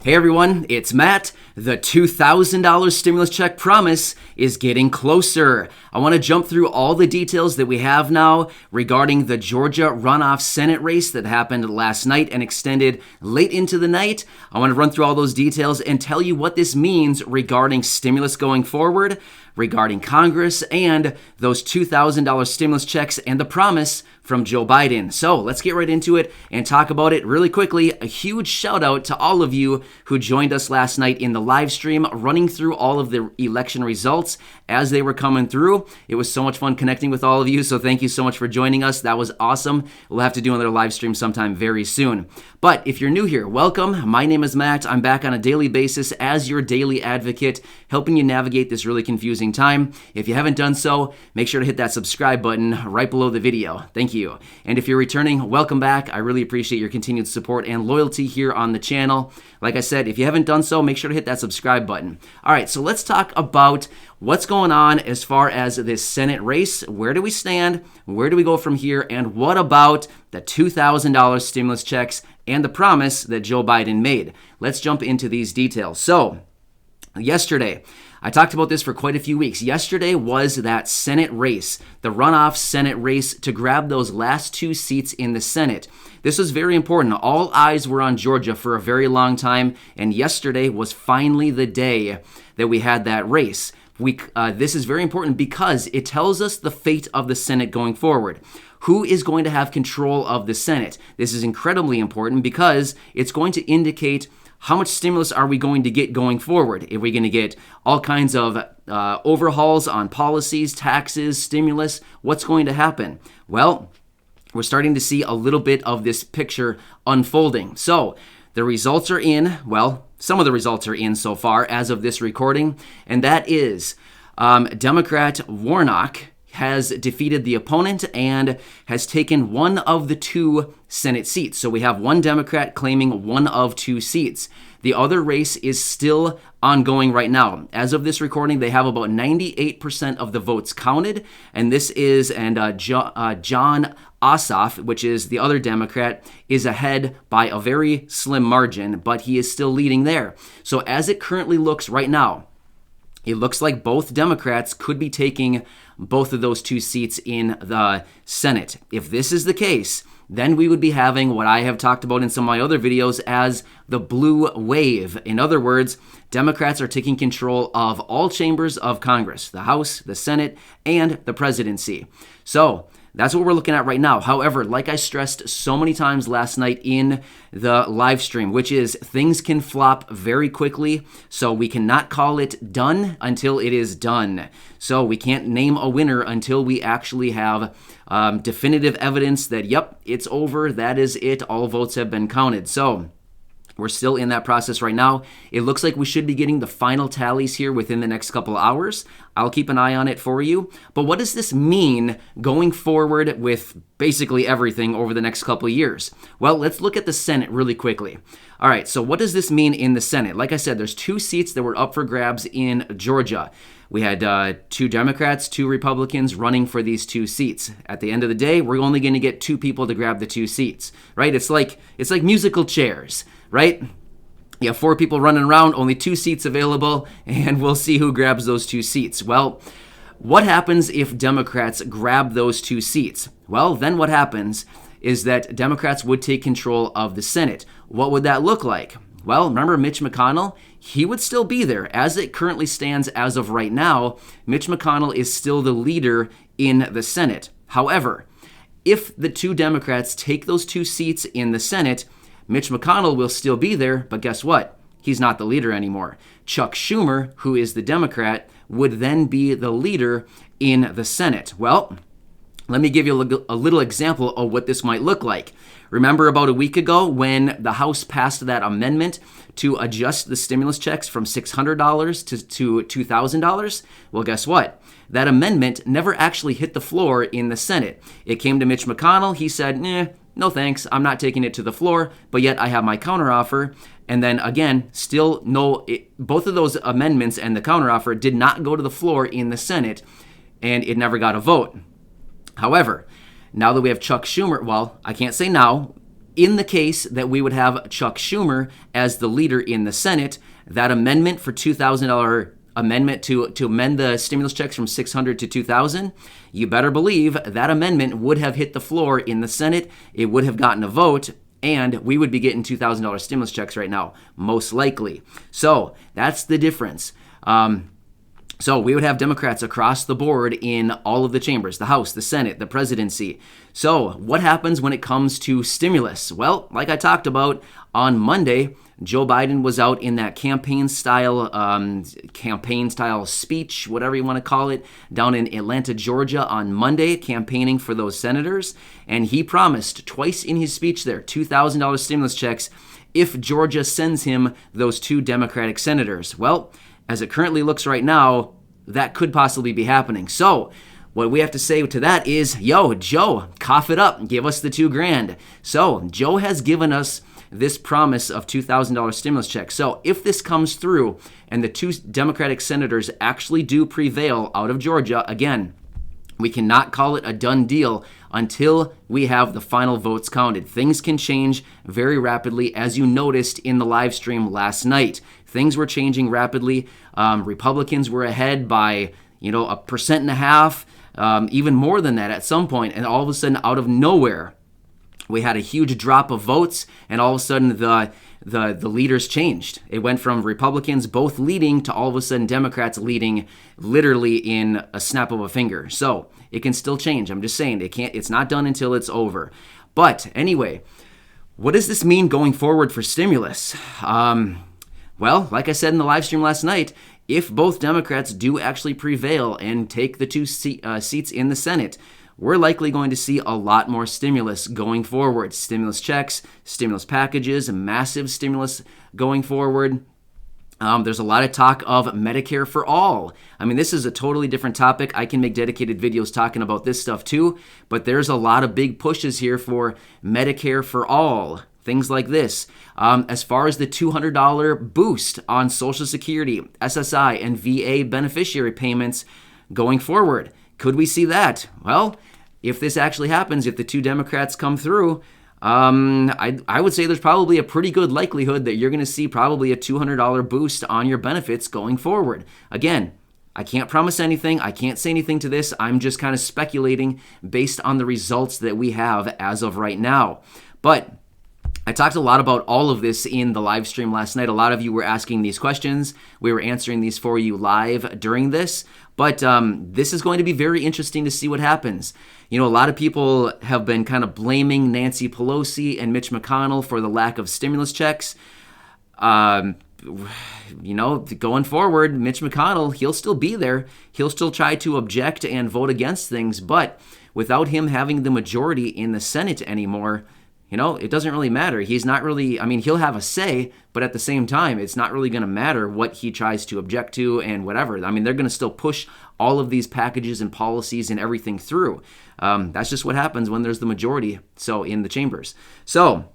Hey everyone, it's Matt. The $2,000 stimulus check promise is getting closer. I want to jump through all the details that we have now regarding the Georgia runoff Senate race that happened last night and extended late into the night. I want to run through all those details and tell you what this means regarding stimulus going forward, regarding Congress, and those $2,000 stimulus checks and the promise from Joe Biden. So let's get right into it and talk about it really quickly. A huge shout out to all of you who joined us last night in the live stream, running through all of the election results as they were coming through. It was so much fun connecting with all of you, so thank you so much for joining us. That was awesome. We'll have to do another live stream sometime very soon. But if you're new here, welcome. My name is Matt. I'm back on a daily basis as your daily advocate, helping you navigate this really confusing time. If you haven't done so, make sure to hit that subscribe button right below the video. Thank you. And if you're returning, welcome back. I really appreciate your continued support and loyalty here on the channel. Like I said, if you haven't done so, make sure to hit that subscribe button. All right, so let's talk about what's going on as far as this Senate race. Where do we stand? Where do we go from here? And what about the $2,000 stimulus checks and the promise that Joe Biden made? Let's jump into these details. So, yesterday, I talked about this for quite a few weeks. Yesterday was that Senate race, the runoff Senate race to grab those last two seats in the Senate. This was very important. All eyes were on Georgia for a very long time, and yesterday was finally the day that we had that race. This is very important because it tells us the fate of the Senate going forward. Who is going to have control of the Senate? This is incredibly important because it's going to indicate how much stimulus are we going to get going forward? Are we going to get all kinds of overhauls on policies, taxes, stimulus? What's going to happen? Well, we're starting to see a little bit of this picture unfolding. So the results are in. Well, some of the results are in so far as of this recording, and that is Democrat Warnock has defeated the opponent and has taken one of the two Senate seats. So we have one Democrat claiming one of two seats. The other race is still ongoing right now. As of this recording, they have about 98% of the votes counted, and this is, John Ossoff, which is the other Democrat, is ahead by a very slim margin, but he is still leading there. So as it currently looks right now, it looks like both Democrats could be taking both of those two seats in the Senate. If this is the case, then we would be having what I have talked about in some of my other videos as the blue wave. In other words, Democrats are taking control of all chambers of Congress, the House, the Senate, and the presidency. So that's what we're looking at right now. However, like I stressed so many times last night in the live stream, which is things can flop very quickly, so we cannot call it done until it is done. So we can't name a winner until we actually have definitive evidence that, yep, it's over, that is it, all votes have been counted. So we're still in that process right now. It looks like we should be getting the final tallies here within the next couple of hours. I'll keep an eye on it for you. But what does this mean going forward with basically everything over the next couple of years? Well, let's look at the Senate really quickly. All right, so what does this mean in the Senate? Like I said, there's two seats that were up for grabs in Georgia. We had two Democrats, two Republicans running for these two seats. At the end of the day, we're only going to get two people to grab the two seats, right? It's like musical chairs, right? You have four people running around, only two seats available, and we'll see who grabs those two seats. Well, what happens if Democrats grab those two seats? Well, then what happens is that Democrats would take control of the Senate. What would that look like? Well, remember Mitch McConnell? He would still be there. As it currently stands as of right now, Mitch McConnell is still the leader in the Senate. However, if the two Democrats take those two seats in the Senate, Mitch McConnell will still be there, but guess what? He's not the leader anymore. Chuck Schumer, who is the Democrat, would then be the leader in the Senate. Well, let me give you a little example of what this might look like. Remember about a week ago when the House passed that amendment to adjust the stimulus checks from $600 to $2,000? Well, guess what? That amendment never actually hit the floor in the Senate. It came to Mitch McConnell. He said, no thanks, I'm not taking it to the floor, but yet I have my counteroffer. And then again, still both of those amendments and the counteroffer did not go to the floor in the Senate, and it never got a vote. However, now that we have Chuck Schumer, well, I can't say now, in the case that we would have Chuck Schumer as the leader in the Senate, that amendment for $2,000 amendment to amend the stimulus checks from $600 to $2,000, you better believe that amendment would have hit the floor in the Senate. It would have gotten a vote, and we would be getting $2,000 stimulus checks right now, most likely. So that's the difference. So we would have Democrats across the board in all of the chambers, the House, the Senate, the presidency. So what happens when it comes to stimulus? Well, like I talked about on Monday, Joe Biden was out in that campaign style speech, whatever you want to call it, down in Atlanta, Georgia on Monday, campaigning for those senators. And he promised twice in his speech there, $2,000 stimulus checks if Georgia sends him those 2 Democratic senators. Well, as it currently looks right now, that could possibly be happening. So what we have to say to that is, yo, Joe, cough it up, give us the $2,000. So Joe has given us this promise of $2,000 stimulus checks. So if this comes through and the 2 Democratic senators actually do prevail out of Georgia, again, we cannot call it a done deal until we have the final votes counted. Things can change very rapidly, as you noticed in the live stream last night. Things were changing rapidly. Republicans were ahead by, 1.5%, even more than that at some point. And all of a sudden, out of nowhere, we had a huge drop of votes, and all of a sudden the leaders changed. It went from Republicans both leading to all of a sudden Democrats leading literally in a snap of a finger. So it can still change. I'm just saying it's not done until it's over. But anyway, what does this mean going forward for stimulus? Well, like I said in the live stream last night, if both Democrats do actually prevail and take the 2 seats in the Senate, we're likely going to see a lot more stimulus going forward. Stimulus checks, stimulus packages, massive stimulus going forward. There's a lot of talk of Medicare for all. I mean, this is a totally different topic. I can make dedicated videos talking about this stuff too, but there's a lot of big pushes here for Medicare for all. Things like this. As far as the $200 boost on Social Security, SSI, and VA beneficiary payments going forward. Could we see that? Well, if this actually happens, if the 2 Democrats come through, I would say there's probably a pretty good likelihood that you're going to see probably a $200 boost on your benefits going forward. Again, I can't promise anything. I can't say anything to this. I'm just kind of speculating based on the results that we have as of right now. But I talked a lot about all of this in the live stream last night. A lot of you were asking these questions. We were answering these for you live during this. But this is going to be very interesting to see what happens. A lot of people have been kind of blaming Nancy Pelosi and Mitch McConnell for the lack of stimulus checks. Going forward, Mitch McConnell, he'll still be there. He'll still try to object and vote against things. But without him having the majority in the Senate anymore, it doesn't really matter. He's not really, he'll have a say, but at the same time, it's not really going to matter what he tries to object to and whatever. They're going to still push all of these packages and policies and everything through. That's just what happens when there's the majority, so in the chambers. So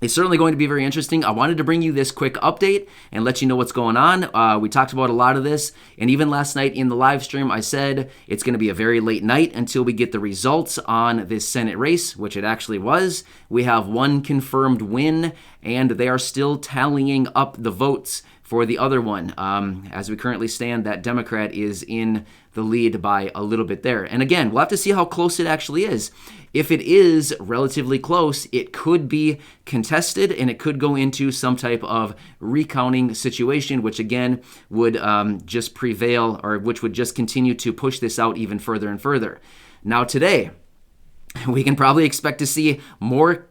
it's certainly going to be very interesting. I wanted to bring you this quick update and let you know what's going on. We talked about a lot of this, and even last night in the live stream, I said it's going to be a very late night until we get the results on this Senate race, which it actually was. We have 1 confirmed win, and they are still tallying up the votes for the other one. As we currently stand, that Democrat is in the lead by a little bit there. And again, we'll have to see how close it actually is. If it is relatively close, it could be contested and it could go into some type of recounting situation, which again would just prevail, or which would just continue to push this out even further and further. Now today, we can probably expect to see more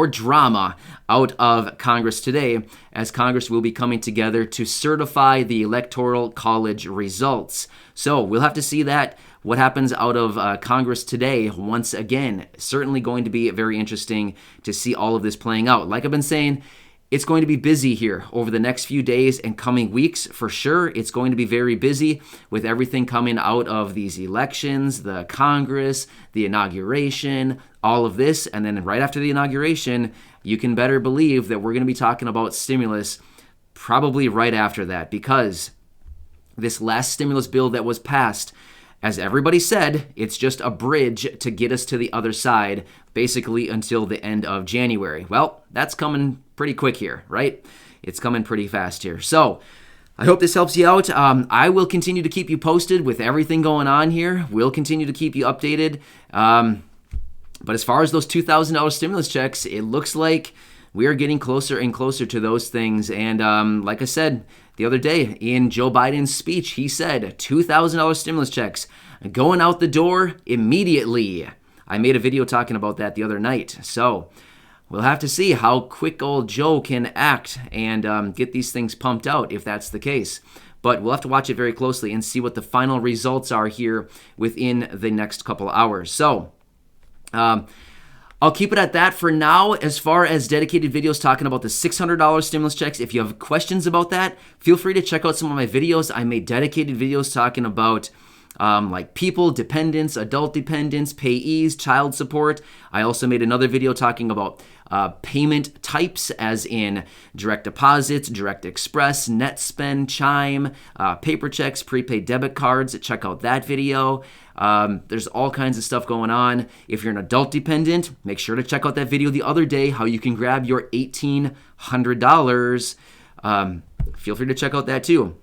drama out of Congress today, as Congress will be coming together to certify the Electoral College results. So we'll have to see what happens out of Congress today. Once again, certainly going to be very interesting to see all of this playing out. Like I've been saying, it's going to be busy here over the next few days and coming weeks for sure. It's going to be very busy with everything coming out of these elections, the Congress, the inauguration, all of this. And then right after the inauguration, you can better believe that we're going to be talking about stimulus probably right after that, because this last stimulus bill that was passed as everybody said, it's just a bridge to get us to the other side, basically until the end of January. Well, that's coming pretty quick here, right? It's coming pretty fast here. So I hope this helps you out. I will continue to keep you posted with everything going on here. We'll continue to keep you updated. But as far as those $2,000 stimulus checks, it looks like we are getting closer and closer to those things. And like I said the other day in Joe Biden's speech, he said $2,000 stimulus checks going out the door immediately. I made a video talking about that the other night. So we'll have to see how quick old Joe can act and get these things pumped out if that's the case. But we'll have to watch it very closely and see what the final results are here within the next couple hours. So I'll keep it at that for now. As far as dedicated videos talking about the $600 stimulus checks, if you have questions about that, feel free to check out some of my videos. I made dedicated videos talking about like people, dependents, adult dependents, payees, child support. I also made another video talking about payment types, as in direct deposits, direct express, net spend, Chime, paper checks, prepaid debit cards. Check out that video. There's all kinds of stuff going on. If you're an adult dependent, make sure to check out that video the other day, how you can grab your $1,800. Feel free to check out that too.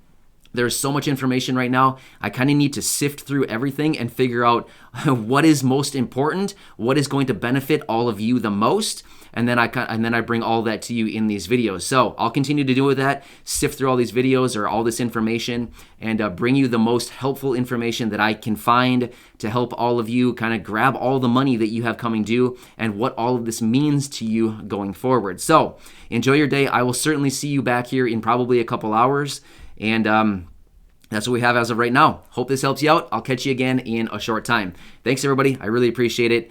There's so much information right now. I kind of need to sift through everything and figure out what is most important, what is going to benefit all of you the most, and then I bring all that to you in these videos. So I'll continue to do that, sift through all these videos or all this information, and bring you the most helpful information that I can find to help all of you kind of grab all the money that you have coming due and what all of this means to you going forward. So enjoy your day. I will certainly see you back here in probably a couple hours. And that's what we have as of right now. Hope this helps you out. I'll catch you again in a short time. Thanks, everybody. I really appreciate it.